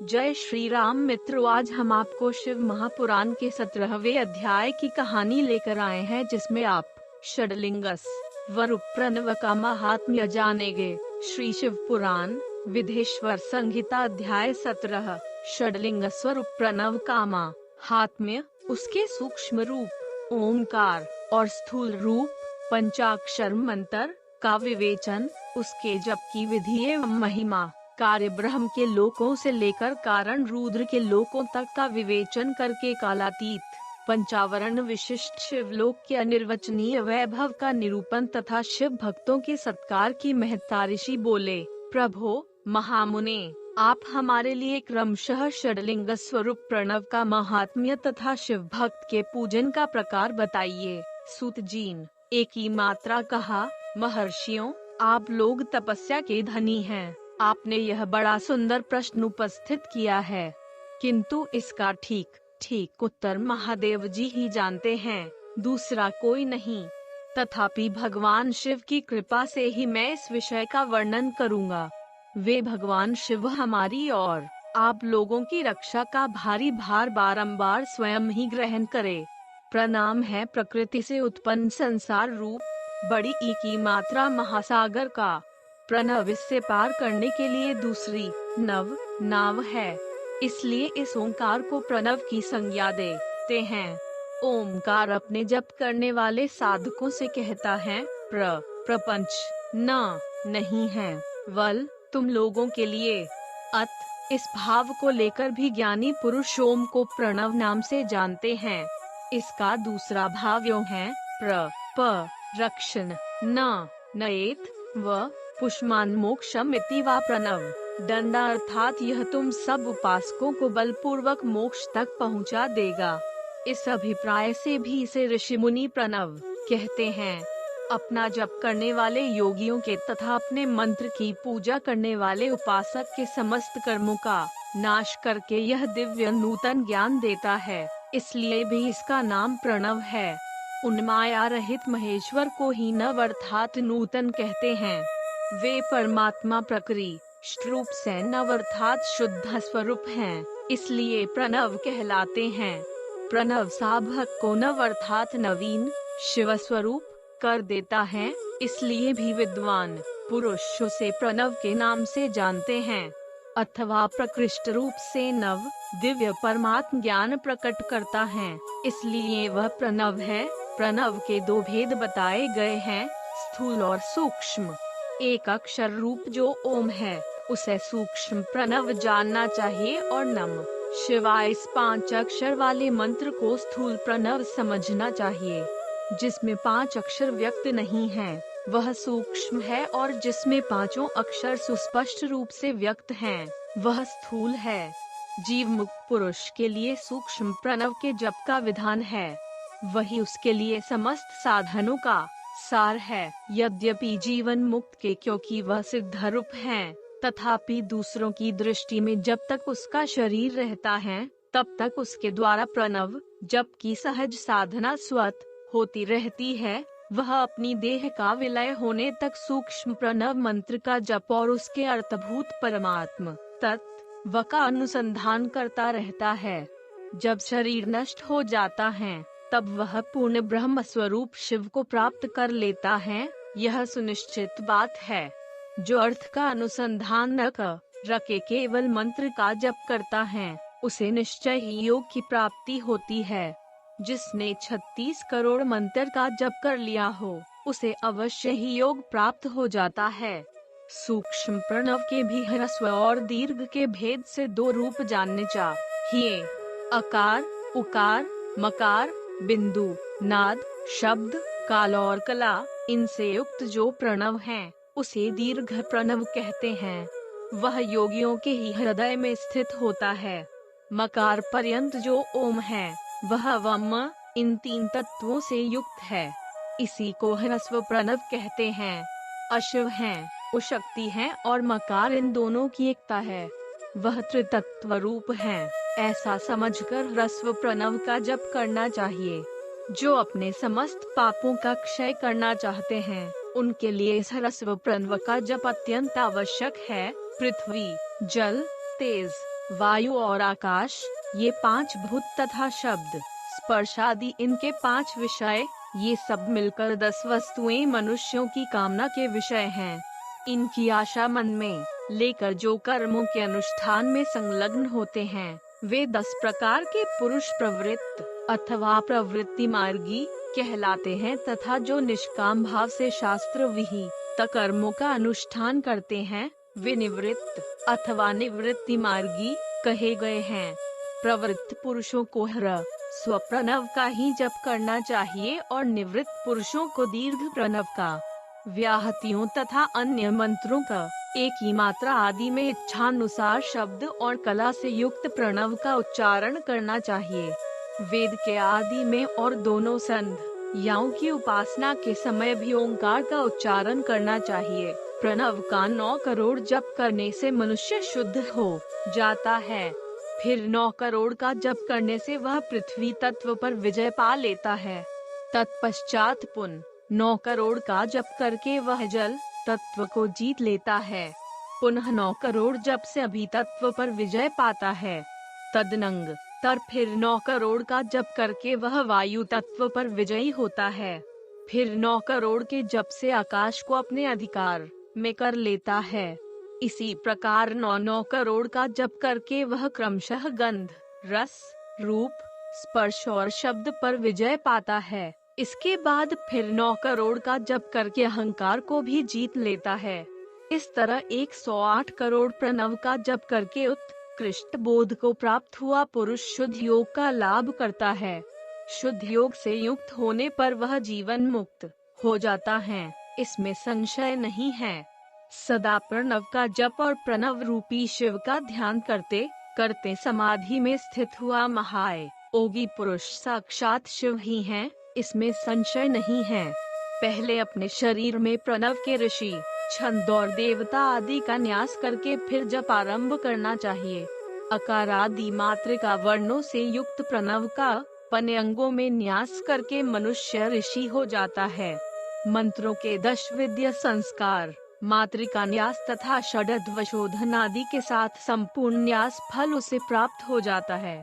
जय श्री राम मित्रों, आज हम आपको शिव महापुराण के 17वें अध्याय की कहानी लेकर आए हैं, जिसमें आप षडलिंग स्वरूप प्रणव का महात्म्य जानेंगे। श्री शिव पुराण विधेश्वर संहिता अध्याय 17। षडलिंग स्वरूप प्रणव का महात्म्य, उसके सूक्ष्म रूप ओमकार और स्थूल रूप पंचाक्षर मंत्र का विवेचन, उसके जप की विधि एवं महिमा, कार्य ब्रह्म के लोकों से लेकर कारण रुद्र के लोकों तक का विवेचन करके कालातीत पंचावरण विशिष्ट शिवलोक के अनिर्वचनीय वैभव का निरूपण तथा शिव भक्तों के सत्कार की महत्ता। ऋषि बोले, प्रभो महामुने, आप हमारे लिए क्रमशः षडलिंग स्वरूप प्रणव का महात्म्य तथा शिव भक्त के पूजन का प्रकार बताइए। सूत जी ने एक ही मात्रा कहा, महर्षियों, आप लोग तपस्या के धनी हैं। आपने यह बड़ा सुंदर प्रश्न उपस्थित किया है, किंतु इसका ठीक उत्तर महादेव जी ही जानते हैं, दूसरा कोई नहीं। तथापि भगवान शिव की कृपा से ही मैं इस विषय का वर्णन करूंगा। वे भगवान शिव हमारी और आप लोगों की रक्षा का भारी भार बारंबार स्वयं ही ग्रहण करे। प्रणाम है प्रकृति से उत्पन्न संसार रूप बड़ी की मात्रा महासागर का। प्रणव इससे पार करने के लिए दूसरी नाव है, इसलिए इस ओंकार को प्रणव की संज्ञा देते हैं। ओंकार अपने जप करने वाले साधकों से कहता है, प्रपंच नहीं है, वल तुम लोगों के लिए। अत इस भाव को लेकर भी ज्ञानी पुरुष ओम को प्रणव नाम से जानते हैं। इसका दूसरा भाव यों है, रक्षण नएत व पुष्मान मोक्षम इति वा प्रणव दंडा, अर्थात यह तुम सब उपासकों को बलपूर्वक मोक्ष तक पहुंचा देगा। इस अभिप्राय से भी इसे ऋषि मुनि प्रणव कहते हैं। अपना जप करने वाले योगियों के तथा अपने मंत्र की पूजा करने वाले उपासक के समस्त कर्मों का नाश करके यह दिव्य नूतन ज्ञान देता है, इसलिए भी इसका नाम प्रणव है। उन्माया रहित महेश्वर को ही नव अर्थात नूतन कहते हैं। वे परमात्मा प्रकृति रूप से नव अर्थात शुद्ध स्वरूप हैं, इसलिए प्रणव कहलाते हैं। प्रणव साधक को नव अर्थात नवीन शिव स्वरूप कर देता है, इसलिए भी विद्वान पुरुष उसे प्रणव के नाम से जानते हैं। अथवा प्रकृष्ट रूप से नव दिव्य परमात्म ज्ञान प्रकट करता है, इसलिए वह प्रणव है। प्रणव के दो भेद बताए गए हैं, स्थूल और सूक्ष्म। एक अक्षर रूप जो ओम है, उसे सूक्ष्म प्रणव जानना चाहिए, और नम शिवाय इस 5 अक्षर वाले मंत्र को स्थूल प्रणव समझना चाहिए। जिसमें 5 अक्षर व्यक्त नहीं है, वह सूक्ष्म है, और जिसमें 5 अक्षर सुस्पष्ट रूप से व्यक्त हैं, वह स्थूल है। जीव मुक्त पुरुष के लिए सूक्ष्म प्रणव के जप का विधान है, वही उसके लिए समस्त साधनों का सार है। यद्यपि जीवन मुक्त के क्योंकि वह सिद्ध रूप है, तथापि दूसरों की दृष्टि में जब तक उसका शरीर रहता है, तब तक उसके द्वारा प्रणव जप की सहज साधना स्वत होती रहती है। वह अपनी देह का विलय होने तक सूक्ष्म प्रणव मंत्र का जप और उसके अर्थभूत परमात्म तत्व का अनुसंधान करता रहता है। जब शरीर नष्ट हो जाता है, तब वह पूर्ण ब्रह्म स्वरूप शिव को प्राप्त कर लेता है। यह सुनिश्चित बात है। जो अर्थ का अनुसंधान न करके केवल मंत्र का जप करता है, उसे निश्चय ही योग की प्राप्ति होती है। जिसने 36 करोड़ मंत्र का जप कर लिया हो, उसे अवश्य ही योग प्राप्त हो जाता है। सूक्ष्म प्रणव के भी ह्रस्व और दीर्घ के भेद से 2 रूप जानने चाहिए। अकार, उकार, मकार, बिंदु, नाद, शब्द, काल और कला, इनसे युक्त जो प्रणव है, उसे दीर्घ प्रणव कहते हैं। वह योगियों के ही हृदय में स्थित होता है। मकार पर्यंत जो ओम है, वह वम इन 3 तत्वों से युक्त है। इसी को ह्रस्व प्रणव कहते हैं। अशिव है, उशक्ति है, और मकार इन दोनों की एकता है। वह त्रितत्व रूप है। ऐसा समझकर ह्रस्व प्रणव का जप करना चाहिए। जो अपने समस्त पापों का क्षय करना चाहते हैं, उनके लिए इस ह्रस्व प्रणव का जप अत्यंत आवश्यक है। पृथ्वी, जल, तेज, वायु और आकाश, ये 5 भूत तथा शब्द, स्पर्श आदि इनके 5 विषय, ये सब मिलकर 10 वस्तुएं मनुष्यों की कामना के विषय हैं। इनकी आशा मन में लेकर जो कर्मों के अनुष्ठान में संलग्न होते हैं, वे 10 प्रकार के पुरुष प्रवृत्त अथवा प्रवृत्ति मार्गी कहलाते हैं, तथा जो निष्काम भाव से शास्त्र विहित कर्मों का अनुष्ठान करते हैं, वे निवृत्त अथवा निवृत्ति मार्गी कहे गए हैं। प्रवृत्त पुरुषों को ह्र स्व प्रणव का ही जप करना चाहिए और निवृत्त पुरुषों को दीर्घ प्रणव का, व्याहतियों तथा अन्य मंत्रों का एक ही मात्रा आदि में इच्छानुसार शब्द और कला से युक्त प्रणव का उच्चारण करना चाहिए। वेद के आदि में और दोनों संध याओं की उपासना के समय भी ओंकार का उच्चारण करना चाहिए। प्रणव का 9 करोड़ जप करने से मनुष्य शुद्ध हो जाता है। फिर 9 करोड़ का जप करने से वह पृथ्वी तत्व पर विजय पा लेता है। तत्पश्चात पुनः 9 करोड़ का जप करके वह जल तत्व को जीत लेता है। पुनः 9 करोड़ जप से अभी तत्व पर विजय पाता है। तदनंतर फिर 9 करोड़ का जप करके वह वायु तत्व पर विजयी होता है। फिर 9 करोड़ के जप से आकाश को अपने अधिकार में कर लेता है। इसी प्रकार 9 करोड़ का जप करके वह क्रमशः गंध, रस, रूप, स्पर्श और शब्द पर विजय पाता है। इसके बाद फिर 9 करोड़ का जप करके अहंकार को भी जीत लेता है। इस तरह 108 करोड़ प्रणव का जप करके उत्कृष्ट बोध को प्राप्त हुआ पुरुष शुद्ध योग का लाभ करता है। शुद्ध योग से युक्त होने पर वह जीवन मुक्त हो जाता है, इसमें संशय नहीं है। सदा प्रणव का जप और प्रणव रूपी शिव का ध्यान करते करते समाधि में स्थित हुआ महायोगी पुरुष साक्षात शिव ही हैं, इसमें संशय नहीं है। पहले अपने शरीर में प्रणव के ऋषि, छंद और देवता आदि का न्यास करके फिर जप आरंभ करना चाहिए। अकार आदि मात्रिका वर्णों से युक्त प्रणव का अपने अंगों में न्यास करके मनुष्य ऋषि हो जाता है। मंत्रों के 10 विद्या संस्कार, मात्रिका न्यास तथा षडध्व शोधन आदि के साथ संपूर्ण न्यास फल उसे प्राप्त हो जाता है।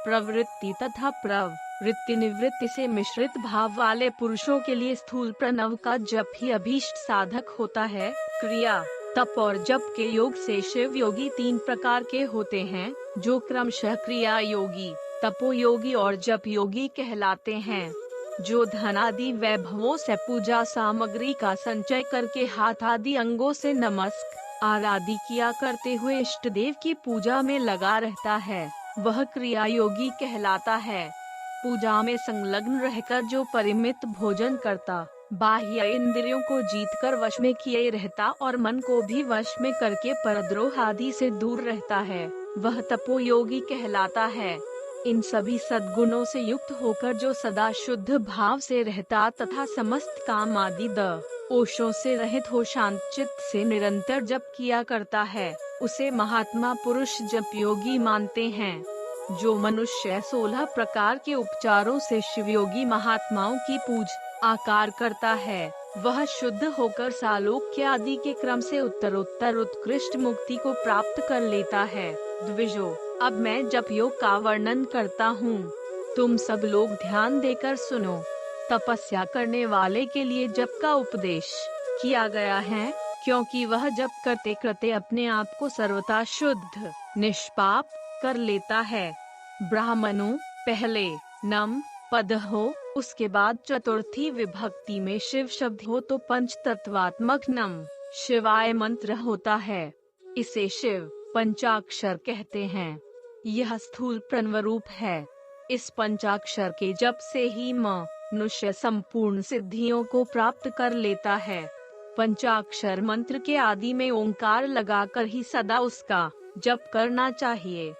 प्रवृत्ति तथा प्रवृत्ति निवृत्ति से मिश्रित भाव वाले पुरुषों के लिए स्थूल प्रणव का जप ही अभीष्ट साधक होता है। क्रिया, तप और जप के योग से शिव योगी 3 प्रकार के होते हैं, जो क्रमशः क्रिया योगी, तपो योगी और जप योगी कहलाते हैं। जो धन आदि वैभवों से पूजा सामग्री का संचय करके हाथ आदि अंगों से नमस्कार आदि किया करते हुए इष्ट देव की पूजा में लगा रहता है, वह क्रिया योगी कहलाता है। पूजा में संलग्न रहकर जो परिमित भोजन करता, बाह्य इंद्रियों को जीतकर वश में किए रहता और मन को भी वश में करके परद्रोह आदि से दूर रहता है, वह तपो योगी कहलाता है। इन सभी सद्गुणों से युक्त होकर जो सदा शुद्ध भाव से रहता तथा समस्त काम आदि दोषों से रहित हो शांत चित्त से निरंतर जप किया करता है, उसे महात्मा पुरुष जप योगी मानते हैं। जो मनुष्य 16 प्रकार के उपचारों से शिवयोगी महात्माओं की पूजा आकार करता है, वह शुद्ध होकर सालोक्य आदि के क्रम से उत्तरोत्तर उत्कृष्ट मुक्ति को प्राप्त कर लेता है। द्विजो, अब मैं जप योग का वर्णन करता हूँ, तुम सब लोग ध्यान देकर सुनो। तपस्या करने वाले के लिए जप का उपदेश किया गया है, क्योंकि वह जप करते करते अपने आप को सर्वथा शुद्ध निष्पाप कर लेता है। ब्राह्मणों, पहले नम पद हो, उसके बाद चतुर्थी विभक्ति में शिव शब्द हो तो पंच तत्वात्मक नम शिवाय मंत्र होता है। इसे शिव पंचाक्षर कहते हैं। यह स्थूल प्रणव रूप है। इस पंचाक्षर के जप से ही मनुष्य संपूर्ण सिद्धियों को प्राप्त कर लेता है। पंचाक्षर मंत्र के आदि में ओंकार लगाकर ही सदा उसका जप करना चाहिए।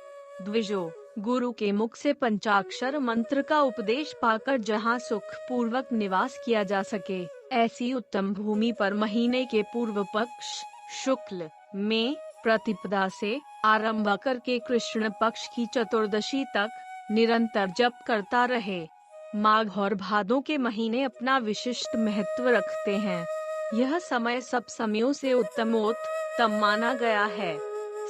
द्विजो, गुरु के मुख से पंचाक्षर मंत्र का उपदेश पाकर जहाँ सुख पूर्वक निवास किया जा सके, ऐसी उत्तम भूमि पर महीने के पूर्व पक्ष शुक्ल में प्रतिपदा से आरंभ करके कृष्ण पक्ष की चतुर्दशी तक निरंतर जप करता रहे। माघ और भादों के महीने अपना विशिष्ट महत्व रखते हैं। यह समय सब समयों से उत्तमोत्तम माना गया है।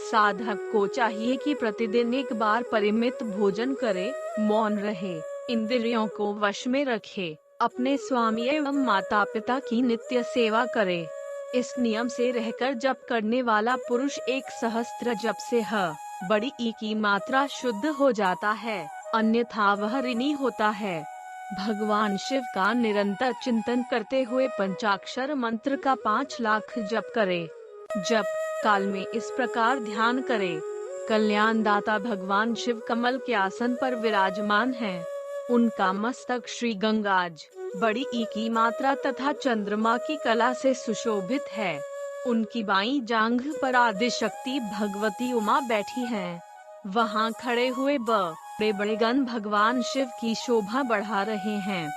साधक को चाहिए कि प्रतिदिन एक बार परिमित भोजन करे, मौन रहे, इंद्रियों को वश में रखे, अपने स्वामी एवं माता पिता की नित्य सेवा करे। इस नियम से रहकर जप करने वाला पुरुष 1 सहस्त्र जप से बड़ी ई की मात्रा शुद्ध हो जाता है, अन्यथा वह ऋणी होता है। भगवान शिव का निरंतर चिंतन करते हुए पंचाक्षर मंत्र का 5 लाख जप करे। जप काल में इस प्रकार ध्यान करे। कल्याण दाता भगवान शिव कमल के आसन पर विराजमान हैं। उनका मस्तक श्री गंगाज, बड़ी ई की मात्रा तथा चंद्रमा की कला से सुशोभित है। उनकी बाईं जांघ पर आदि शक्ति भगवती उमा बैठी हैं। वहां खड़े हुए बड़े बड़े गण भगवान शिव की शोभा बढ़ा रहे हैं।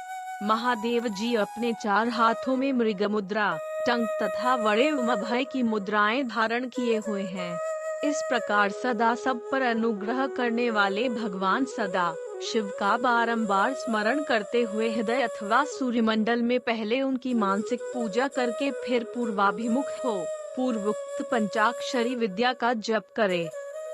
महादेव जी अपने 4 हाथों में मृग मुद्रा, टंक तथा बड़े उमभय की मुद्राएं धारण किए हुए हैं। इस प्रकार सदा सब पर अनुग्रह करने वाले भगवान सदा शिव का बारंबार स्मरण करते हुए हृदय अथवा सूर्यमंडल में पहले उनकी मानसिक पूजा करके फिर पूर्वाभिमुख हो पूर्वोक्त पंचाक्षरी विद्या का जप करे।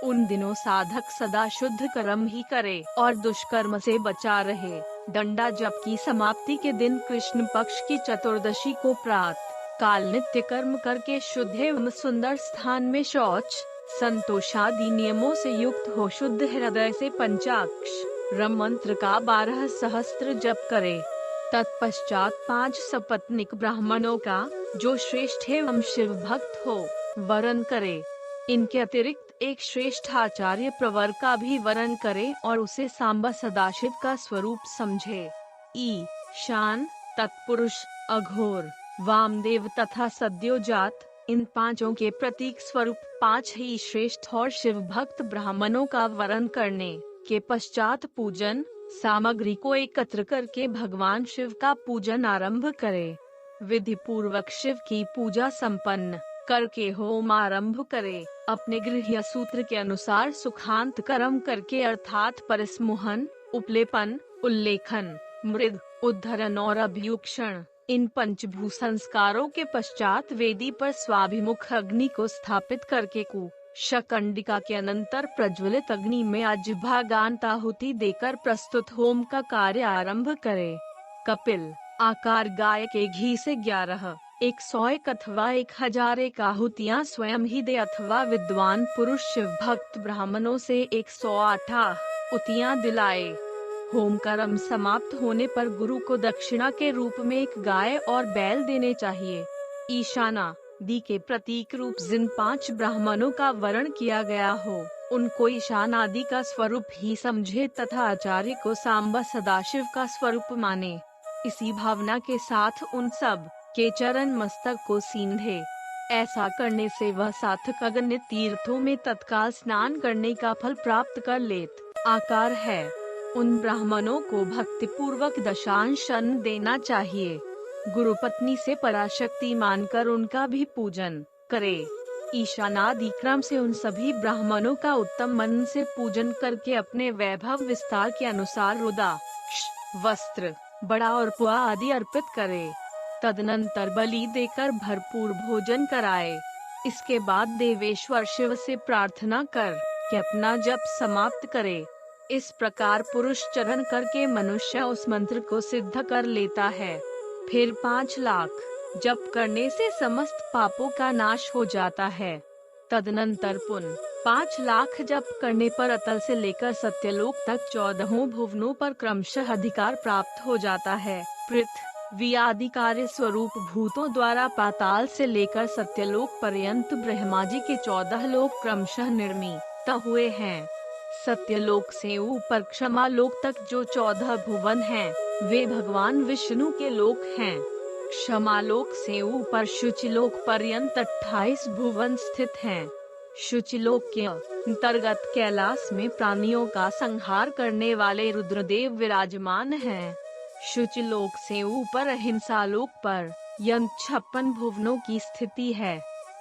उन दिनों साधक सदा शुद्ध कर्म ही करे और दुष्कर्म से बचा रहे। डंडा जप की समाप्ति के दिन कृष्ण पक्ष की चतुर्दशी को प्रातः काल नित्य कर्म करके शुद्ध एवं सुंदर स्थान में शौच, संतोषादि नियमों से युक्त हो शुद्ध हृदय से पंचाक्षर मंत्र का 12 सहस्त्र जप करे। तत्पश्चात 5 सपत्नीक ब्राह्मणों का, जो श्रेष्ठ एवं शिव भक्त हो, वरण करे। इनके अतिरिक्त एक श्रेष्ठ आचार्य प्रवर का भी वरण करे और उसे सांबा सदाशिव का स्वरूप समझे। ईशान, तत्पुरुष, अघोर, वामदेव तथा सद्योजात, इन 5 के प्रतीक स्वरूप 5 ही श्रेष्ठ और शिव भक्त ब्राह्मणों का वरण करने के पश्चात पूजन सामग्री को एकत्र करके भगवान शिव का पूजन आरंभ करे। विधि पूर्वक शिव की पूजा संपन्न करके होम आरंभ करे। अपने गृह्य सूत्र के अनुसार सुखांत कर्म करके अर्थात परिस्मुहन, उपलेपन, उल्लेखन, मृग, उद्धरण और अभियुक्षण, इन पंचभू संस्कारों के पश्चात वेदी पर स्वाभिमुख अग्नि को स्थापित करके शकंडिका के अनंतर प्रज्वलित अग्नि में अजिभागांत आहुति देकर प्रस्तुत होम का कार्य आरंभ करे। कपिल आकार गाय के घी से 11, 101 अथवा 1001 आहुतियाँ स्वयं ही दे अथवा विद्वान पुरुष शिव भक्त ब्राह्मणों से 108 आहुतियाँ दिलाए। होम कर्म समाप्त होने पर गुरु को दक्षिणा के रूप में एक गाय और बैल देने चाहिए। ईशाना दी के प्रतीक रूप जिन 5 ब्राह्मणों का वर्ण किया गया हो, उनको ईशान आदि का स्वरूप ही समझे तथा आचार्य को सांबा सदाशिव का स्वरूप माने। इसी भावना के साथ उन सब के चरण मस्तक को सींधे। ऐसा करने से वह सार्थक अगण्य तीर्थों में तत्काल स्नान करने का फल प्राप्त कर लेत आकार है। उन ब्राह्मणों को भक्ति पूर्वक दशांश अन्न देना चाहिए। गुरु पत्नी से पराशक्ति मानकर उनका भी पूजन करे। ईशानादि क्रम से उन सभी ब्राह्मणों का उत्तम मन से पूजन करके अपने वैभव विस्तार के अनुसार रुद्राक्ष, वस्त्र, बड़ा और पुआ आदि अर्पित करे। तदनंतर बलि देकर भरपूर भोजन कराए। इसके बाद देवेश्वर शिव से प्रार्थना कर के अपना जप समाप्त करे। इस प्रकार पुरुष चरण करके मनुष्य उस मंत्र को सिद्ध कर लेता है। फिर 5 लाख जप करने से समस्त पापों का नाश हो जाता है। तदनंतर पुनः 5 लाख जप करने पर अतल से लेकर सत्यलोक तक 14 भुवनों पर क्रमशः अधिकार प्राप्त हो जाता है। पृथ्वी आदि कार्य स्वरूप भूतों द्वारा पाताल से लेकर सत्यलोक पर्यंत ब्रह्मा जी के 14 लोक क्रमशः निर्मित हुए हैं। सत्यलोक से ऊपर क्षमा लोक तक जो 14 भुवन हैं, वे भगवान विष्णु के लोक हैं। क्षमालोक से ऊपर शुचिलोक पर्यंत 28 भुवन स्थित हैं। शुचिलोक के अंतर्गत कैलाश में प्राणियों का संहार करने वाले रुद्रदेव विराजमान हैं। शुचिलोक से ऊपर अहिंसा लोक पर 56 भुवनों की स्थिति है।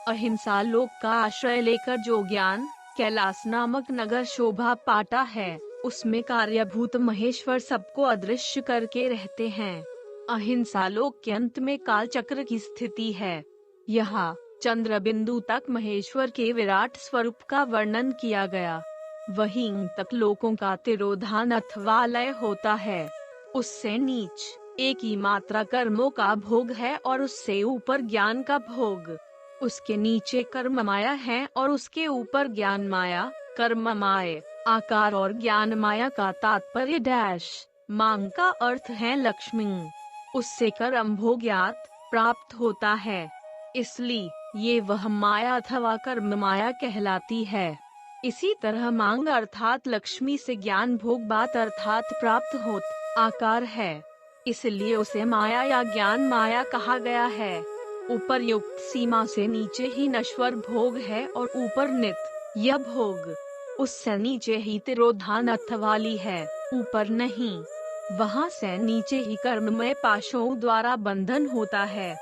अहिंसा लोक का आश्रय लेकर जो ज्ञान कैलाश नामक नगर शोभा पाता है, उसमें कार्यभूत महेश्वर सबको अदृश्य करके रहते हैं। अहिंसा लोक के अंत में काल चक्र की स्थिति है। यहाँ चंद्र बिंदु तक महेश्वर के विराट स्वरूप का वर्णन किया गया। वहीं तक लोकों का तिरोधान अथवा लय होता है। उससे नीच एक ही मात्रा कर्मों का भोग है और उससे ऊपर ज्ञान का भोग। उसके नीचे कर्म माया है और उसके ऊपर ज्ञान माया, कर्म माया, आकार और ज्ञान माया का तात्पर्य डैश मांग का अर्थ है लक्ष्मी। उससे कर्म भोग्यात प्राप्त होता है, इसलिए ये वह माया अथवा कर्म माया कहलाती है। इसी तरह मांग अर्थात लक्ष्मी से ज्ञान भोग बात अर्थात प्राप्त होत आकार है, इसलिए उसे माया या ज्ञान माया कहा गया है। उपर्युक्त सीमा से नीचे ही नश्वर भोग है और ऊपर नित्य यह भोग। उससे नीचे ही तिरोधान अथवाली है, ऊपर नहीं। वहाँ से नीचे ही कर्ममय पाशों द्वारा बंधन होता है,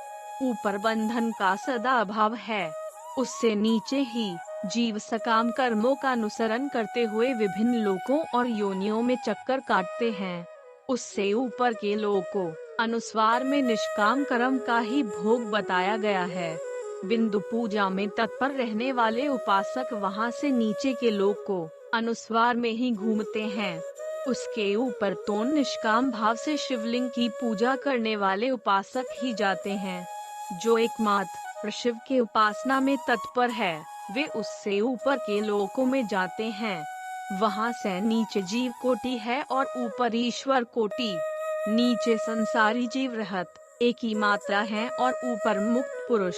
ऊपर बंधन का सदा अभाव है। उससे नीचे ही जीव सकाम कर्मों का अनुसरण करते हुए विभिन्न लोकों और योनियों में चक्कर काटते हैं। उससे ऊपर के लोकों अनुस्वार में निष्काम कर्म का ही भोग बताया गया है। बिंदु पूजा में तत्पर रहने वाले उपासक वहां से नीचे के लोक को अनुस्वार में ही घूमते हैं। उसके ऊपर तो निष्काम भाव से शिवलिंग की पूजा करने वाले उपासक ही जाते हैं। जो एकमात्र शिव के उपासना में तत्पर है, वे उससे ऊपर के लोकों में जाते हैं। वहां से नीचे जीव कोटि है और ऊपर ईश्वर कोटि। नीचे संसारी जीव रहत एक ही मात्रा है और ऊपर मुक्त पुरुष।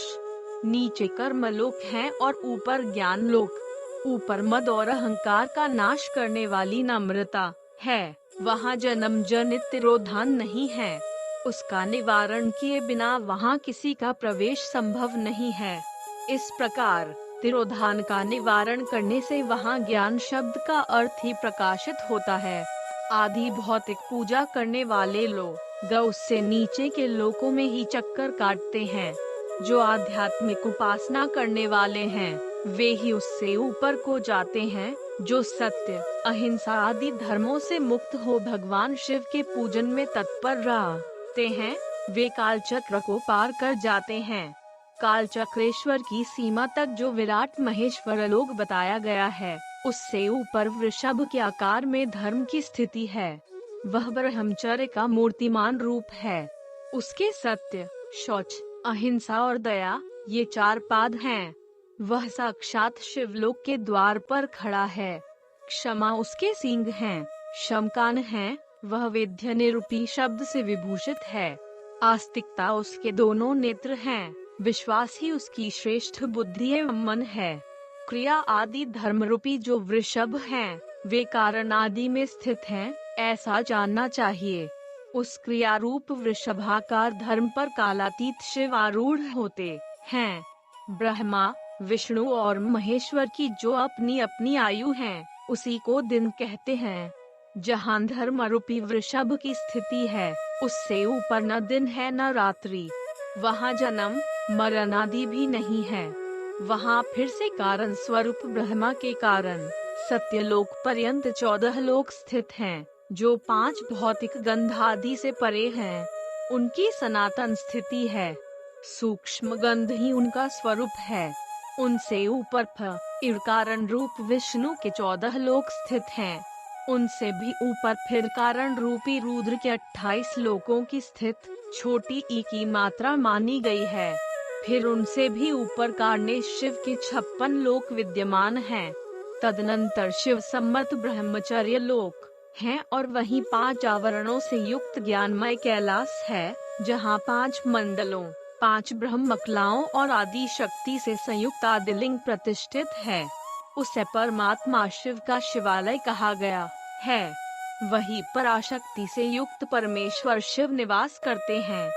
नीचे कर्म लोक है और ऊपर ज्ञान लोक। ऊपर मद और अहंकार का नाश करने वाली नम्रता है। वहाँ जन्म जनित तिरोधान नहीं है। उसका निवारण किए बिना वहाँ किसी का प्रवेश संभव नहीं है। इस प्रकार तिरोधान का निवारण करने से वहाँ ज्ञान शब्द का अर्थ ही प्रकाशित होता है। आदि भौतिक पूजा करने वाले लोग उससे नीचे के लोकों में ही चक्कर काटते हैं। जो आध्यात्मिक उपासना करने वाले हैं, वे ही उससे ऊपर को जाते हैं। जो सत्य, अहिंसा आदि धर्मों से मुक्त हो भगवान शिव के पूजन में तत्पर रहते हैं, वे कालचक्र को पार कर जाते हैं। कालचक्रेश्वर की सीमा तक जो विराट महेश्वर लोक बताया गया है, उससे ऊपर वृषभ के आकार में धर्म की स्थिति है। वह ब्रह्मचर्य का मूर्तिमान रूप है। उसके सत्य, शौच, अहिंसा और दया ये 4 पाद हैं। वह साक्षात शिवलोक के द्वार पर खड़ा है। क्षमा उसके सींग हैं, शमकान हैं। वह वेद्य निरूपी शब्द से विभूषित है। आस्तिकता उसके दोनों नेत्र हैं। विश्वास ही उसकी श्रेष्ठ बुद्धि एवं मन है। क्रिया आदि धर्म रूपी जो वृषभ हैं, वे कारण आदि में स्थित हैं, ऐसा जानना चाहिए। उस क्रिया रूप वृषभाकार धर्म पर कालातीत शिव आरूढ़ होते हैं। ब्रह्मा, विष्णु और महेश्वर की जो अपनी अपनी आयु है, उसी को दिन कहते हैं। जहाँ धर्म रूपी वृषभ की स्थिति है, उससे ऊपर न दिन है न रात्रि। वहाँ जन्म मरण आदि भी नहीं है। वहाँ फिर से कारण स्वरूप ब्रह्मा के कारण सत्यलोक पर्यंत 14 लोक स्थित हैं, जो 5 भौतिक गंध आदि से परे हैं। उनकी सनातन स्थिति है। सूक्ष्म गंध ही उनका स्वरूप है। उनसे ऊपर फिर कारण रूप विष्णु के 14 लोक स्थित हैं। उनसे भी ऊपर फिर कारण रूपी रुद्र के 28 लोकों की स्थित छोटी ई की मात्रा मानी गई है। फिर उनसे भी ऊपर कारणे शिव के 56 लोक विद्यमान हैं। तदनंतर शिव सम्मत ब्रह्मचर्य लोक हैं और वहीं 5 आवरणों से युक्त ज्ञानमय कैलाश है, जहाँ 5 मंडलों, 5 ब्रह्मकलाओं और आदि शक्ति से संयुक्त आदिलिंग प्रतिष्ठित है। उसे परमात्मा शिव का शिवालय कहा गया है। वही पराशक्ति से युक्त परमेश्वर शिव निवास करते हैं।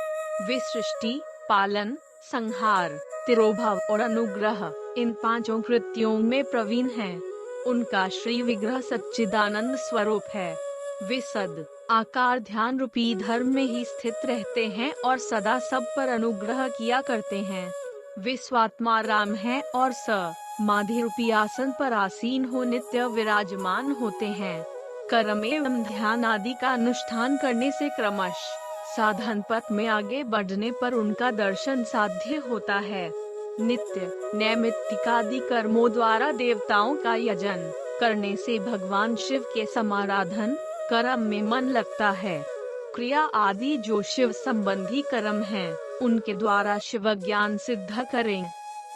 वे सृष्टि, पालन, संहार, तिरोभाव और अनुग्रह इन 5 कृत्यों में प्रवीण हैं। उनका श्री विग्रह सच्चिदानंद स्वरूप है। वे सद आकार ध्यान रूपी धर्म में ही स्थित रहते हैं और सदा सब पर अनुग्रह किया करते हैं। वे स्वात्मा राम हैं और समाधि रूपी आसन पर आसीन हो नित्य विराजमान होते हैं। कर्म एवं ध्यान आदि का अनुष्ठान करने से क्रमश साधन पथ में आगे बढ़ने पर उनका दर्शन साध्य होता है। नित्य नैमित्तिकादि कर्मों द्वारा देवताओं का यजन करने से भगवान शिव के समाराधन कर्म में मन लगता है। क्रिया आदि जो शिव संबंधी कर्म हैं, उनके द्वारा शिव ज्ञान सिद्ध करें।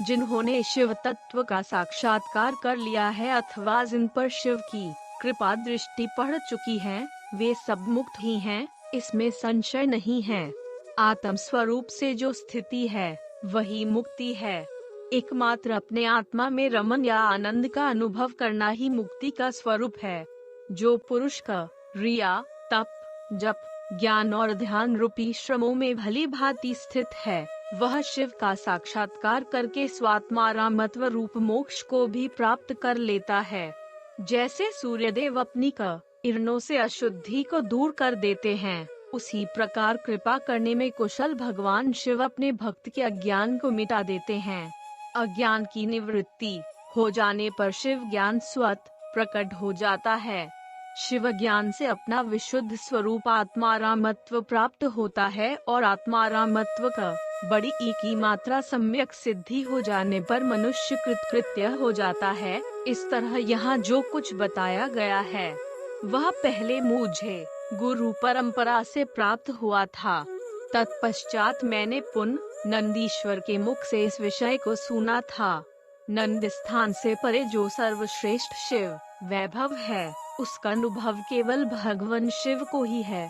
जिन्होंने शिव तत्व का साक्षात्कार कर लिया है अथवा जिन पर शिव की कृपा दृष्टि पड़ चुकी है, वे सब मुक्त ही हैं, इसमें संशय नहीं है। आत्म स्वरूप से जो स्थिति है वही मुक्ति है। एकमात्र अपने आत्मा में रमन या आनंद का अनुभव करना ही मुक्ति का स्वरूप है। जो पुरुष का क्रिया, तप, जप, ज्ञान और ध्यान रूपी श्रमों में भली भांति स्थित है, वह शिव का साक्षात्कार करके स्वात्मारामत्व रूप मोक्ष को भी प्राप्त कर लेता है। जैसे सूर्यदेव अपनी किरणों से अशुद्धि को दूर कर देते हैं, उसी प्रकार कृपा करने में कुशल भगवान शिव अपने भक्त के अज्ञान को मिटा देते हैं। अज्ञान की निवृत्ति हो जाने पर शिव ज्ञान स्वतः प्रकट हो जाता है। शिव ज्ञान से अपना विशुद्ध स्वरूप आत्मारामत्व प्राप्त होता है और आत्मारामत्व का बड़ी की मात्रा सम्यक सिद्धि हो जाने पर मनुष्य कृतकृत्य हो जाता है। इस तरह यहाँ जो कुछ बताया गया है वह पहले मुझे गुरु परंपरा से प्राप्त हुआ था। तत्पश्चात मैंने पुनः नंदीश्वर के मुख से इस विषय को सुना था। नंद स्थान से परे जो सर्वश्रेष्ठ शिव वैभव है, उसका अनुभव केवल भगवान शिव को ही है।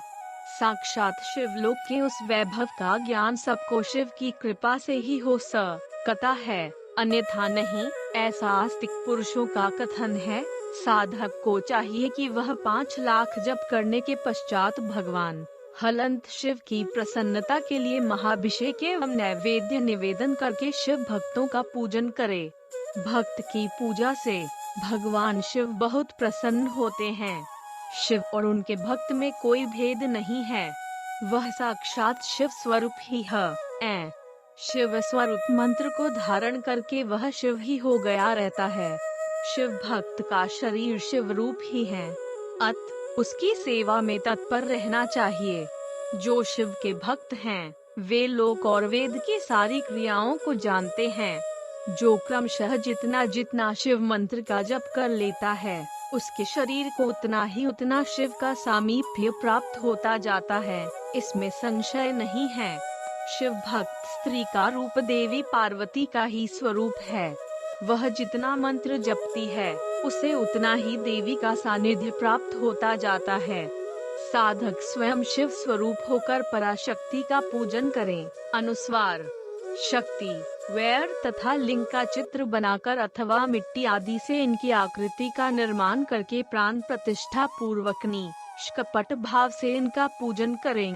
साक्षात शिवलोक के उस वैभव का ज्ञान सबको शिव की कृपा से ही हो सकता है, अन्यथा नहीं, ऐसा आस्तिक पुरुषों का कथन है। साधक को चाहिए कि वह 5 लाख जप करने के पश्चात भगवान हलंत शिव की प्रसन्नता के लिए महाभिषेक एवं नैवेद्य निवेदन करके शिव भक्तों का पूजन करे। भक्त की पूजा से भगवान शिव बहुत प्रसन्न होते हैं। शिव और उनके भक्त में कोई भेद नहीं है, वह साक्षात शिव स्वरूप ही है। शिव स्वरूप मंत्र को धारण करके वह शिव ही हो गया रहता है। शिव भक्त का शरीर शिव रूप ही है, अत उसकी सेवा में तत्पर रहना चाहिए। जो शिव के भक्त हैं, वे लोक और वेद की सारी क्रियाओं को जानते हैं। जो क्रमशः जितना जितना शिव मंत्र का जप कर लेता है, उसके शरीर को उतना शिव का सामीप्य प्राप्त होता जाता है, इसमें संशय नहीं है। शिव भक्त स्त्री का रूप देवी पार्वती का ही स्वरूप है। वह जितना मंत्र जपती है, उसे उतना ही देवी का सानिध्य प्राप्त होता जाता है। साधक स्वयं शिव स्वरूप होकर पराशक्ति का पूजन करें। अनुस्वार, शक्ति, वैर तथा लिंग का चित्र बनाकर अथवा मिट्टी आदि से इनकी आकृति का निर्माण करके प्राण प्रतिष्ठा पूर्वक निष्कपट भाव से इनका पूजन करें।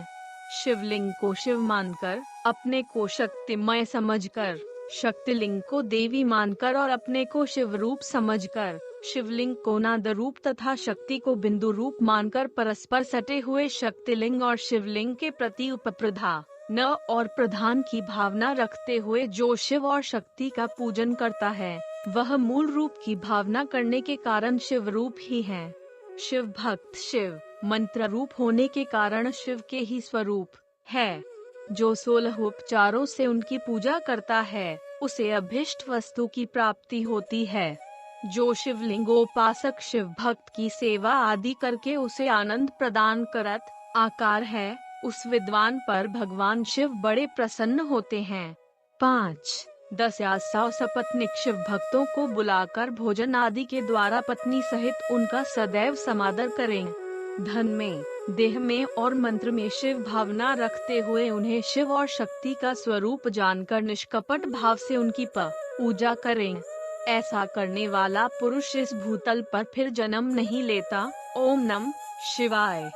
शिवलिंग को शिव मानकर, अपने को शक्तिमय समझकर, शक्तिलिंग को देवी मानकर और अपने को शिव रूप समझकर, शिवलिंग को नाद रूप तथा शक्ति को बिंदु रूप मानकर परस्पर सटे हुए शक्तिलिंग और शिवलिंग के प्रति उपप्रधा न और प्रधान की भावना रखते हुए जो शिव और शक्ति का पूजन करता है, वह मूल रूप की भावना करने के कारण शिव रूप ही है। शिव भक्त शिव मंत्र रूप होने के कारण शिव के ही स्वरूप है। जो 16 उपचारों से उनकी पूजा करता है, उसे अभिष्ट वस्तु की प्राप्ति होती है। जो शिवलिंगोपासक शिव भक्त की सेवा आदि करके उसे आनंद प्रदान करत आकार है, उस विद्वान पर भगवान शिव बड़े प्रसन्न होते हैं। 5, 10 या 100 सपत्नीक शिव भक्तों को बुलाकर भोजन आदि के द्वारा पत्नी सहित उनका सदैव समादर करें। धन में, देह में और मंत्र में शिव भावना रखते हुए उन्हें शिव और शक्ति का स्वरूप जानकर निष्कपट भाव से उनकी पूजा करें। ऐसा करने वाला पुरुष इस भूतल पर फिर जन्म नहीं लेता। ओम नमः शिवाय।